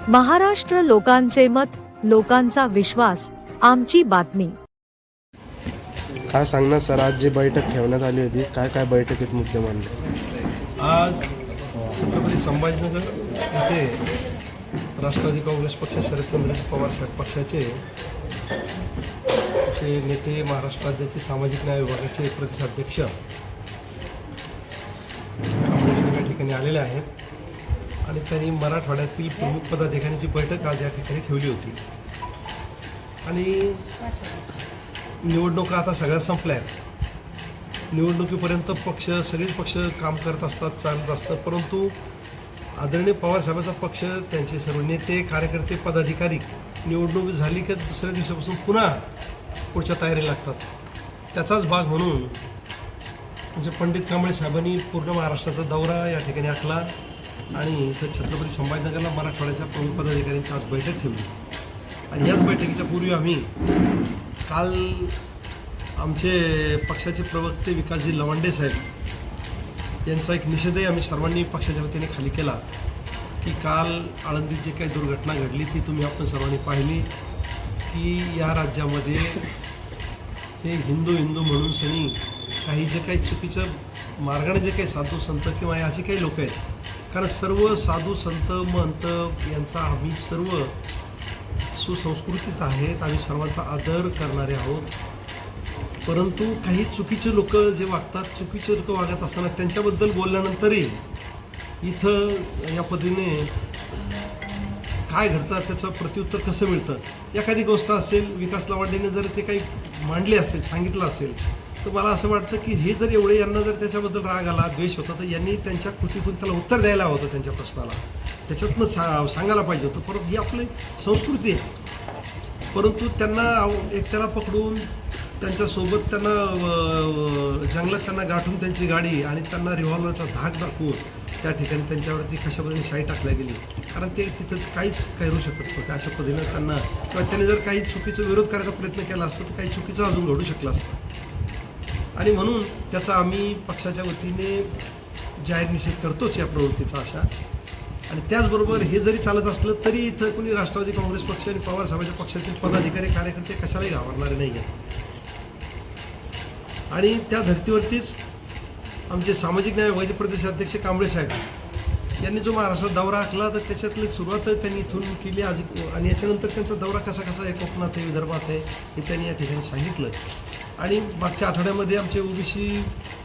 महाराष्ट्र लोकांचे मत, लोकांचा विश्वास, आमची बातमी। काय सांगणार सर, आज जी बैठक ठेवण्यात आली होती, काय काय बैठकीत मुद्दे मांडले? आज छत्रपती संभाजीनगर येथे राष्ट्रवादी काँग्रेस पक्ष शरदचंद्र पवार साहेब पक्षाचे नेते, महाराष्ट्र राज्याचे सामाजिक न्याय विभागाचे प्रदेशाध्यक्ष कांबळे या ठिकाणी आलेले आहेत आणि त्यांनी मराठवाड्यातील प्रमुख पदाधिकाऱ्यांची बैठक आज या ठिकाणी ठेवली होती। आणि निवडणुका आता सगळ्या संपल्या आहेत। निवडणुकीपर्यंत सगळेच पक्ष काम करत असतात, चालत असतं, परंतु आदरणीय पवारसाहेबांचा पक्ष, त्यांचे सर्व नेते, कार्यकर्ते, पदाधिकारी निवडणूक झाली की दुसऱ्या दिवसापासून पुन्हा पुढच्या तयारी लागतात। त्याचाच भाग म्हणून म्हणजे पंडित कांबळे साहेबांनी पूर्ण महाराष्ट्राचा दौरा या ठिकाणी आखला आणि इथं छत्रपती संभाजीनगरला मराठवाड्याच्या प्रमुख पदाधिकाऱ्यांची आज बैठक ठेवली। आणि याच बैठकीच्या पूर्वी आम्ही काल आमचे पक्षाचे प्रवक्ते विकासजी लवांडे साहेब यांचा एक निषेधही आम्ही सर्वांनी पक्षाच्या वतीने खाली केला की काल आळंदीत जे काही दुर्घटना घडली ती तुम्ही आपण सर्वांनी पाहिली की या राज्यामध्ये हे हिंदू म्हणून सनी काही जे काही चुकीचं मार्गाने जे काही साधू संत किंवा असे काही लोक आहेत, कारण सर्व साधू संत महंत यांचा आम्ही सर्व सुसंस्कृतीत आहेत, आम्ही सर्वांचा आदर करणारे आहोत, परंतु काही चुकीचे लोक जे वागतात, चुकीचे लोक वागत असताना त्यांच्याबद्दल बोलल्यानंतरही इथं या पद्धतीने काय घडतं त्याचं प्रत्युत्तर कसं मिळतं। एखादी गोष्ट असेल, विकास लवांडेने जर ते काही मांडले असेल, सांगितलं असेल, तर मला असं वाटतं की हे जर एवढे यांना जर त्याच्याबद्दल राग आला, द्वेष होता, तर यांनी त्यांच्या कृतीतून त्याला उत्तर द्यायला हवं होतं, त्यांच्या प्रश्नाला त्याच्यातनं सांगायला पाहिजे होतं। परंतु ही आपली संस्कृती आहे, परंतु त्यांना एकट्याला पकडून त्यांच्यासोबत त्यांना जंगलात त्यांना गाठून त्यांची गाडी आणि त्यांना रिव्हॉल्वरचा धाक दाखवून त्या ठिकाणी त्यांच्यावरती कशा पद्धतीने शाई टाकल्या गेली, कारण ते तिथं काहीच करू शकत नव्हते। अशा पद्धतीनं त्यांना किंवा त्यांनी जर काही चुकीचा विरोध करायचा प्रयत्न केला असता तर काही चुकीचं अजून घडू शकलं असतं। आणि म्हणून त्याचा आम्ही पक्षाच्या वतीने जाहीर निषेध करतोच या प्रवृत्तीचा अशा। आणि त्याचबरोबर हे जरी चालत असलं तरी इथं कोणी राष्ट्रवादी काँग्रेस पक्ष आणि पवारसाहेबांच्या पक्षातील पदाधिकारी, कार्यकर्ते कशालाही घाबरणारे नाही आहेत। आणि त्या धर्तीवरतीच आमचे सामाजिक न्याय विभागाचे प्रदेशाध्यक्ष कांबळे साहेब यांनी जो महाराष्ट्रात दौरा आखला, तर त्याच्यातली सुरुवात त्यांनी इथून केली आणि याच्यानंतर त्यांचा दौरा कसा आहे, कोकणात आहे, विदर्भात आहे, हे त्यांनी या ठिकाणी सांगितलं। आणि मागच्या आठवड्यामध्ये आमचे ओबीसी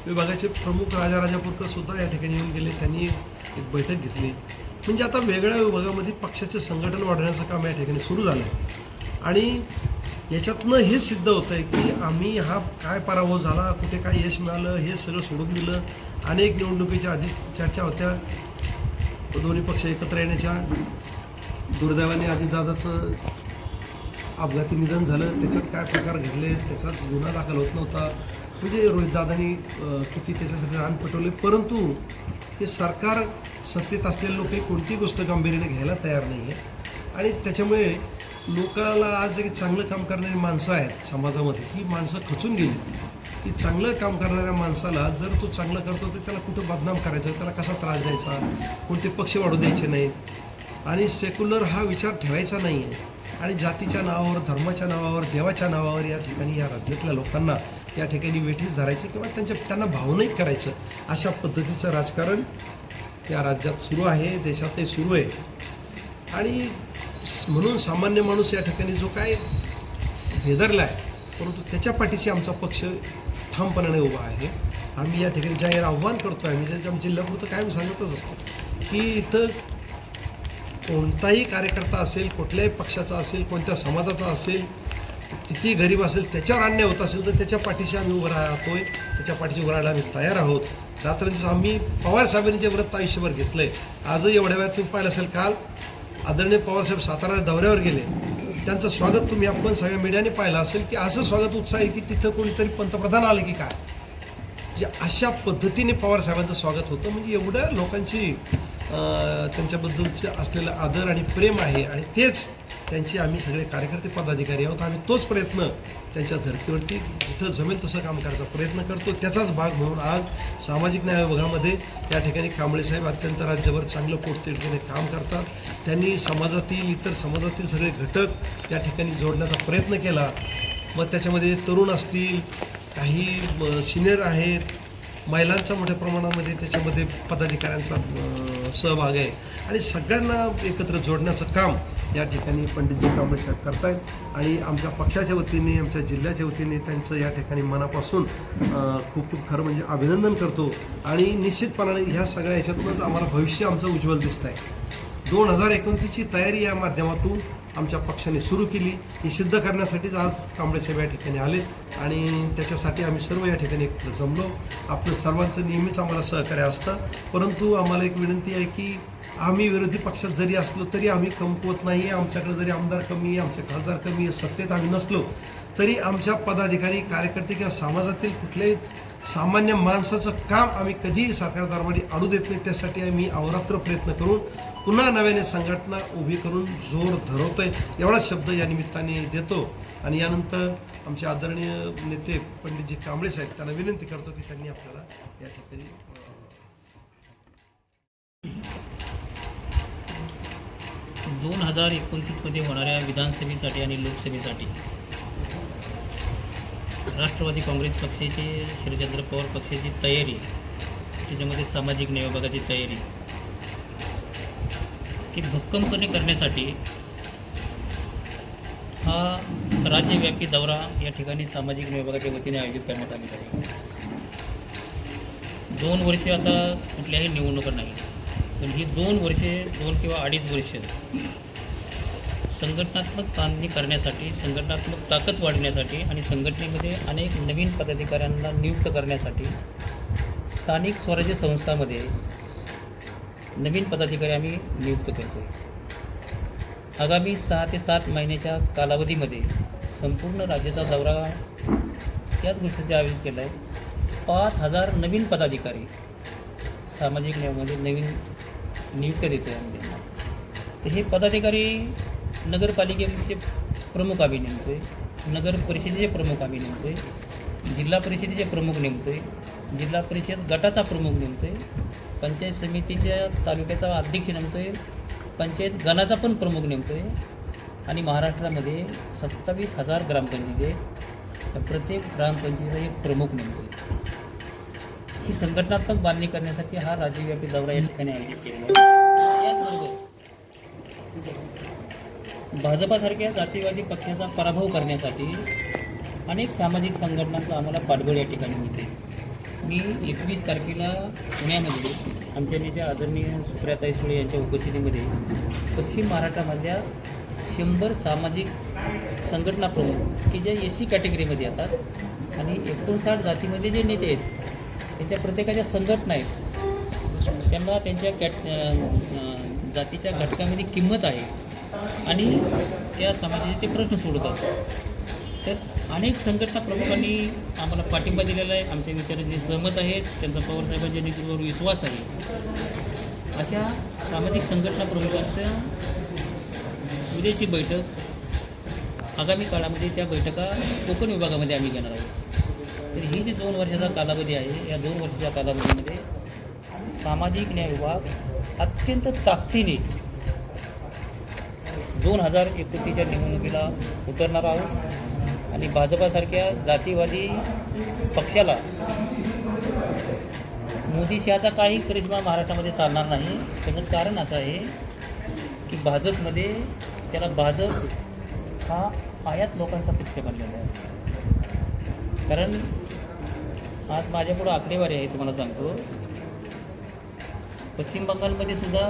विभागाचे प्रमुख राजापूरकर सुद्धा या ठिकाणी येऊन गेले, त्यांनी एक बैठक घेतली। म्हणजे आता वेगळ्या विभागामध्ये पक्षाचे संघटन वाढवण्याचं काम या ठिकाणी सुरू झालं आहे। आणि याच्यातनं हे सिद्ध होतं आहे की आम्ही हा काय पराभव झाला, कुठे काय यश मिळालं, हे सगळं सोडून दिलं। अनेक निवडणुकीच्या आधी चर्चा होत्या दोन्ही पक्ष एकत्र येण्याच्या, दुर्दैवाने अजितदादाचं अपघाती निधन झालं, त्याच्यात काय प्रकार घडले, त्याच्यात गुन्हा दाखल होत नव्हता, म्हणजे रोहितदादांनी किती त्याच्यासाठी रान पेटवले, परंतु हे सरकार सत्तेत असलेले लोक कोणती गोष्ट गांभीर्याने घ्यायला तयार नाही आहे। आणि त्याच्यामुळे लोकाला आज जे चांगलं काम करणारी माणसं आहेत समाजामध्ये, ही माणसं खचून गेली की चांगलं काम करणाऱ्या माणसाला जर तो चांगलं करतो तर त्याला कुठं बदनाम करायचं, त्याला कसा त्रास द्यायचा, कोणते पक्ष वाढू द्यायचे नाहीत आणि सेक्युलर हा विचार ठेवायचा नाही आहे। आणि जातीच्या नावावर, धर्माच्या नावावर, देवाच्या नावावर या ठिकाणी या राज्यातल्या लोकांना या ठिकाणी वेठीस धरायचं किंवा त्यांना भावनिक करायचं, अशा पद्धतीचं राजकारण या राज्यात सुरू आहे, देशातही सुरू आहे। आणि म्हणून सामान्य माणूस या ठिकाणी जो काय भेदरला आहे, परंतु त्याच्या पाठीशी आमचा पक्ष ठामपणाने उभा आहे। आम्ही या ठिकाणी जाहीर आव्हान करतो आहे, आम्ही आमच्या जिल्हापुरतं कायम सांगतच असतो की इथं कोणताही कार्यकर्ता असेल, कुठल्याही पक्षाचा असेल, कोणत्या समाजाचा असेल, किती गरीब असेल, त्याच्यावर अन्याय होत असेल तर त्याच्या पाठीशी आम्ही उभं राहतोय, त्याच्या पाठीशी उभं राहायला आम्ही तयार आहोत। रात्रंदिवस आम्ही पवारसाहेबांनी जे व्रत आयुष्यभर घेतलं आहे, आजही एवढ्या वेळात तुम्ही पाहिलं असेल, काल आदरणीय पवारसाहेब सातारा दौऱ्यावर गेले, त्यांचं स्वागत तुम्ही आपण सगळ्या मीडियाने पाहिलं असेल की असं स्वागत उत्साह आहे की तिथं कोणीतरी पंतप्रधान आले की काय, म्हणजे अशा पद्धतीने पवारसाहेबांचं स्वागत होतं। म्हणजे एवढ्या लोकांची त्यांच्याबद्दलचं असलेलं आदर आणि प्रेम आहे। आणि तेच त्यांचे आम्ही सगळे कार्यकर्ते पदाधिकारी आहोत. आम्ही तोच प्रयत्न त्यांच्या धर्तीवरती जिथं जमेल तसं काम करायचा प्रयत्न करतो. त्याचाच भाग म्हणून आज सामाजिक न्याय विभागामध्ये या ठिकाणी कांबळे साहेब अत्यंत राज्यभर चांगलं पोटतिडकीने काम करतात. त्यांनी समाजातील इतर समाजातील सगळे घटक या ठिकाणी जोडण्याचा प्रयत्न केला. मग त्याच्यामध्ये तरुण असतील, काही सिनियर आहेत, महिलांचा मोठ्या प्रमाणामध्ये त्याच्यामध्ये पदाधिकाऱ्यांचा सहभाग आहे आणि सगळ्यांना एकत्र जोडण्याचं काम या ठिकाणी पंडितजी कांबळे साहेब करतायत. आणि आमच्या पक्षाच्या वतीने, आमच्या जिल्ह्याच्या वतीने त्यांचं या ठिकाणी मनापासून खूप खूप खरं म्हणजे अभिनंदन करतो. आणि निश्चितपणाने ह्या सगळ्या ह्याच्यातूनच आम्हाला भविष्य आमचं उज्ज्वल दिसत आहे. 2029ची तयारी या माध्यमातून आमच्या पक्षाने सुरू केली. ही सिद्ध करण्यासाठीच आज कांबळे साहेब या ठिकाणी आले आणि त्याच्यासाठी आम्ही सर्व या ठिकाणी एकत्र जमलो. आपलं सर्वांचं नेहमीच आम्हाला सहकार्य असतं, परंतु आम्हाला एक विनंती आहे की आम्ही विरोधी पक्षात जरी असलो तरी आम्ही कमकुवत नाही आहे. आमच्याकडे जरी आमदार कमी आहे, आमचे खासदार कमी आहे, सत्तेत आम्ही नसलो तरी आमच्या पदाधिकारी, कार्यकर्ते किंवा समाजातील कुठल्याही सामान्य माणसाचं काम आम्ही कधीही सरकार दरबारी अडू देत नाही. त्यासाठी आम्ही अहोरात्र प्रयत्न करून पुन्हा नव्याने संघटना उभी करून जोर धरवतोय, एवढाच शब्द या निमित्ताने देतो. आणि यानंतर आमचे आदरणीय नेते पंडितजी कांबळे साहेब त्यांना विनंती करतो की त्यांनी आपल्याला या ठिकाणी 2029मध्ये होणाऱ्या विधानसभेसाठी आणि लोकसभेसाठी राष्ट्रवादी काँग्रेस पक्षाची, शरदचंद्र पवार पक्षाची तयारी, त्याच्यामध्ये सामाजिक न्याय विभागाची तयारी की भक्कमपणे करण्यासाठी हा राज्यव्यापी दौरा या ठिकाणी सामाजिक न्याय विभागाच्या वतीने आयोजित करण्यात आलेला आहे. 2 वर्षे आता कुठल्याही निवडणुका नाही, पण ही 2 वर्षे, 2 किंवा 2.5 वर्ष संघटनात्मक बांधणी करण्यासाठी, संघटनात्मक ताकद वाढवण्यासाठी आणि संघटनेमध्ये अनेक नवीन पदाधिकाऱ्यांना नियुक्त करण्यासाठी स्थानिक स्वराज्य संस्थांमध्ये नवीन पदाधिकारी आम्ही नियुक्त करतो आहे. आगामी 6 ते 7 महिन्याच्या कालावधीमध्ये संपूर्ण राज्याचा दौरा त्याच गोष्टीचा आयोजित केला आहे. 5,000 नवीन पदाधिकारी सामाजिक न्यायामध्ये नवीन नियुक्त देतो आहे आम्ही. तर हे पदाधिकारी नगरपालिकेचे प्रमुख आम्ही नेमतो आहे, नगर परिषदेचे प्रमुख आम्ही नेमतो आहे, जिल्हा परिषदेचे प्रमुख नेमतो आहे, जिल्हा परिषद गटाचा प्रमुख नेमतो आहे, पंचायत समितीच्या तालुक्याचा अध्यक्ष नेमतो आहे, पंचायत गणाचा पण प्रमुख नेमतो आहे. आणि महाराष्ट्रामध्ये 27,000 ग्रामपंचायती आहे, त्या प्रत्येक ग्रामपंचायतीचा एक प्रमुख नेमतो आहे. ही संघटनात्मक बांधणी करण्यासाठी हा राज्यव्यापी दौरा या ठिकाणी आयोजित केलेला आहे. त्याचबरोबर भाजपासारख्या जातीवादी पक्षाचा पराभव करण्यासाठी अनेक सामाजिक संघटनांचा आम्हाला पाठबळ या ठिकाणी मिळते. मी 21 तारखेला पुण्यामध्ये आमच्या नेत्या आदरणीय सुप्रियाताई सुळे यांच्या उपस्थितीमध्ये पश्चिम महाराष्ट्रामधल्या 100 सामाजिक संघटना प्रमुख की ज्या SC कॅटेगरीमध्ये येतात आणि 59 जातीमध्ये जे नेते आहेत त्यांच्या प्रत्येकाच्या संघटना आहेत, त्यांना त्यांच्या जातीच्या घटकामध्ये किंमत आहे आणि त्या समाजाचे ते प्रश्न सोडवतात. तर अनेक संघटना प्रमुखांनी आम्हाला पाठिंबा दिलेला आहे. आमच्या विचारांचे सहमत आहेत, त्यांचा पवारसाहेबांच्या नेतृत्वावर विश्वास आहे. अशा सामाजिक संघटना प्रमुखांच्या उद्याची बैठक आगामी काळामध्ये त्या बैठका कोकण विभागामध्ये आम्ही घेणार आहोत. तर ही जी 2 वर्षाचा कालावधी आहे, या 2 वर्षाच्या कालावधीमध्ये सामाजिक न्याय विभाग अत्यंत ताकदीने 2029च्या निवडणुकीला उतरणार आहोत आणि भाजपासारख्या जातीवादी पक्षाला मोदीशहाचा काही करिश्मा महाराष्ट्रामध्ये चालणार नाही. त्याचं कारण असं आहे की भाजपमध्ये त्याला भाजप हा आयात लोकांचा पक्ष बनलेला आहे. कारण आज माझ्यापुढं आकडेवारी आहे, तुम्हाला सांगतो. पश्चिम बंगालमध्ये सुद्धा,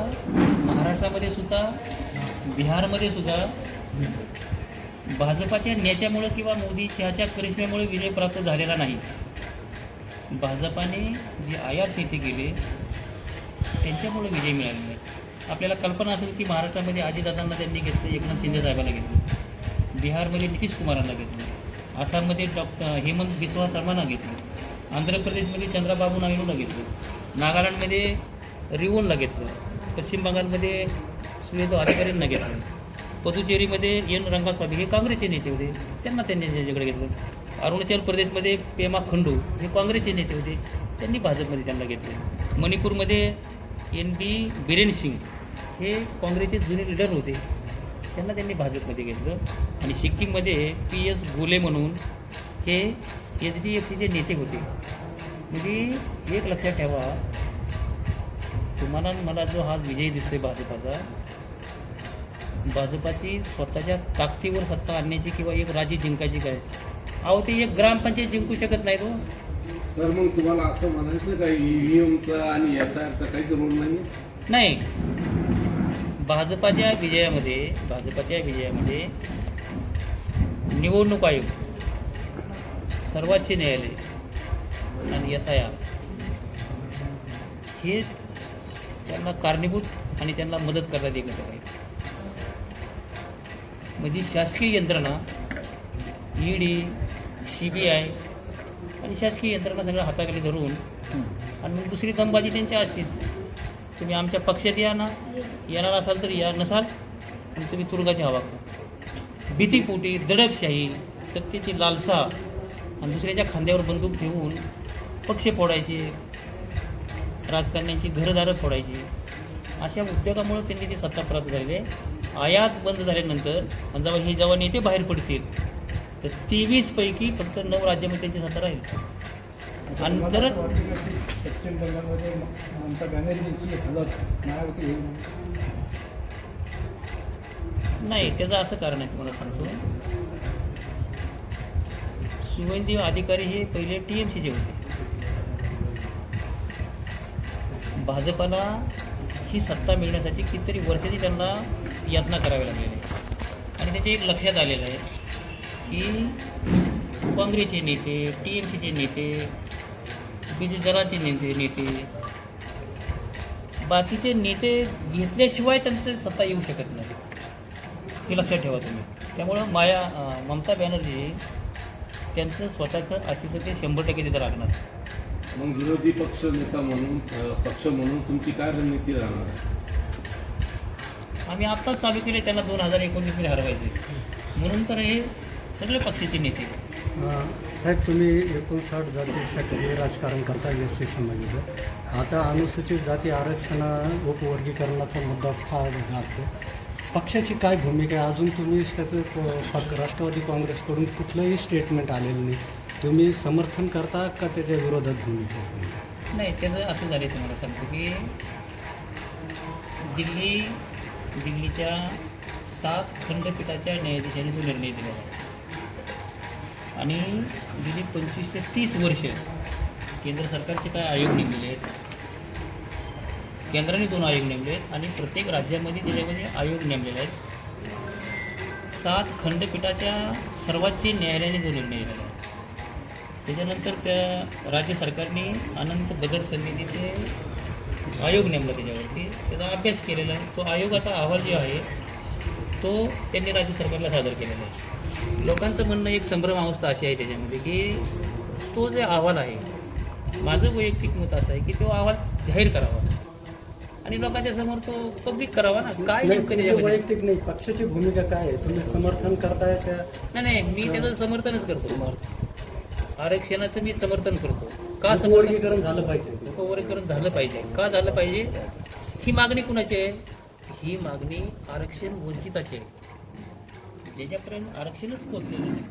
महाराष्ट्रामध्ये सुद्धा, बिहारमध्ये सुद्धा भाजपाच्या नेत्यामुळं किंवा मोदी शहाच्या करिश्म्यामुळे विजय प्राप्त झालेला नाही. भाजपाने जे आयात नेते केले त्यांच्यामुळे विजय मिळाले नाही. आपल्याला कल्पना असेल की महाराष्ट्रामध्ये अजितदादांना त्यांनी घेतलं, एकनाथ शिंदे साहेबांना घेतलं, बिहारमध्ये नितीश कुमारांना घेतलं, आसाममध्ये हेमंत बिस्वा शर्मांना घेतलं, आंध्र प्रदेशमध्ये चंद्राबाबू नायडूंना घेतलं, नागालँडमध्ये रिवोनला घेतलं, पश्चिम बंगालमध्ये सुवेदो अधिकाऱ्यांना घेतलं. पुदुचेरीमध्ये एन रंगास्वामी हे काँग्रेसचे नेते होते, त्यांना त्यांनी त्यांच्याकडे घेतलं. अरुणाचल प्रदेशमध्ये पेमा खंडू हे काँग्रेसचे नेते होते, त्यांनी भाजपमध्ये त्यांना घेतले. मणिपूरमध्ये NB बिरेन सिंग हे काँग्रेसचे जुने लीडर होते, त्यांना त्यांनी भाजपमध्ये घेतलं. आणि सिक्कीममध्ये PS गोले म्हणून हे HDFCचे नेते होते. म्हणजे एक लक्षात ठेवा, तुम्हाला मला जो हा विजय दिसतोय भाजपाचा, भाजपाची स्वतःच्या ताकदीवर सत्ता आणण्याची किंवा एक राज्य जिंकायची काय, अहो ते एक ग्रामपंचायत जिंकू शकत नाही तो. सर मग तुम्हाला असं म्हणायचं का EVMचा आणि SIRचा काहीच रोल नाही? भाजपाच्या विजयामध्ये निवडणूक आयोग, सर्वोच्च न्यायालय आणि SIR हे त्यांना कारणीभूत आणि त्यांना मदत करण्यात येत आहे. म्हणजे शासकीय यंत्रणा ED, CBI आणि शासकीय यंत्रणा सगळं हाताखाली धरून, आणि मग दुसरी दमबाजी त्यांची असतीच. तुम्ही आमच्या पक्षात या ना, येणार असाल तर या, नसाल आणि तुम्ही तुरुंगाची हवा करा. भीतीपोटी दडपशाही, सत्तेची लालसा आणि दुसऱ्याच्या खांद्यावर बंदूक ठेवून पक्ष फोडायचे, राजकारण्यांची घरदारं फोडायची, अशा उद्योगामुळे त्यांनी ती सत्ता प्राप्त झालेली आहे. आयात बंद झाल्यानंतर आणि जेव्हा नेते बाहेर पडतील तर 23 पैकी फक्त 9 राज्यामध्ये त्यांची सत्ता राहील. आणि जर पश्चिम बंगालमध्ये ममता बॅनर्जींची हालत मायावती होईल नाही, त्याचं असं कारण आहे, तुम्हाला सांगतो. शुभेंदू अधिकारी हे पहिले TMCचे होते. भाजपाला ही सत्ता मिळण्यासाठी कितीतरी वर्षाची त्यांना यातना करावी लागलेली आहे. आणि त्याचे एक लक्षात आलेलं आहे की काँग्रेसचे नेते, TMCचे नेते, बिजू दलाचे नेते, बाकीचे नेते घेतल्याशिवाय त्यांचं सत्ता येऊ शकत नाही, हे लक्षात ठेवा तुम्ही. त्यामुळं ममता बॅनर्जी त्यांचं स्वतःचं अस्तित्व ते 100% तिथं राखणार. मग विरोधी पक्ष नेता म्हणून पक्ष म्हणून तुमची काय रणनीती राहणार? आम्ही आत्ताच चालू केले त्यांना 2019 हरवायचे, म्हणून तर हे सगळे पक्षाचे नेते. साहेब, तुम्ही 59 जातीसाठी राजकारण करता SC समाजाचं. आता अनुसूचित जाती उपवर्गीकरणाचा मुद्दा फार गाजतो. पक्षाची काय भूमिका आहे? अजून तुम्ही त्याचं राष्ट्रवादी काँग्रेसकडून कुठलंही स्टेटमेंट आलेलं नाही. तुम्ही समर्थन करता का त्याच्या विरोधात भूमिका? नाही, त्याचं असं झालं, तुम्हाला सांगतो की दिल्लीच्या 7 खंडपीठाच्या न्यायाधीशांनी जो निर्णय दिला आणि गेली 25 ते 30 वर्ष केंद्र सरकारचे काय आयोग नेमलेले आहेत, केंद्राने 2 आयोग नेमले आहेत आणि प्रत्येक राज्यामध्ये त्याच्यामध्ये आयोग नेमलेले आहेत. 7 खंडपीठाच्या सर्वोच्च न्यायालयाने जो निर्णय दिला, त्याच्यानंतर त्या राज्य सरकारने अनंत बदल समितीचे आयोग नेमला, त्याच्यावरती त्याचा अभ्यास केलेला आहे. तो आयोगाचा अहवाल जो आहे तो त्यांनी राज्य सरकारला सादर केलेला आहे. लोकांचं म्हणणं, एक संभ्रम अवस्था अशी आहे त्याच्यामध्ये की तो जे अहवाल आहे, माझं वैयक्तिक मत असं आहे की तो अहवाल जाहीर करावा आणि लोकांच्या समोर तो पब्लिक करावा ना. काय नेमकं त्याच्यामध्ये वैयक्तिक नाही, पक्षाची भूमिका काय आहे? तुम्ही समर्थन करताय त्या? नाही, मी त्याचं समर्थनच करतो. आरक्षणाचं मी समर्थन करतो. का उपवर्गीकरण झालं पाहिजे? उपवर्गीकरण झालं पाहिजे. का झालं पाहिजे? ही मागणी कुणाची आहे? ही मागणी आरक्षण वंचिताची आहे, ज्याच्यापर्यंत आरक्षणच पोचलेलं नाही.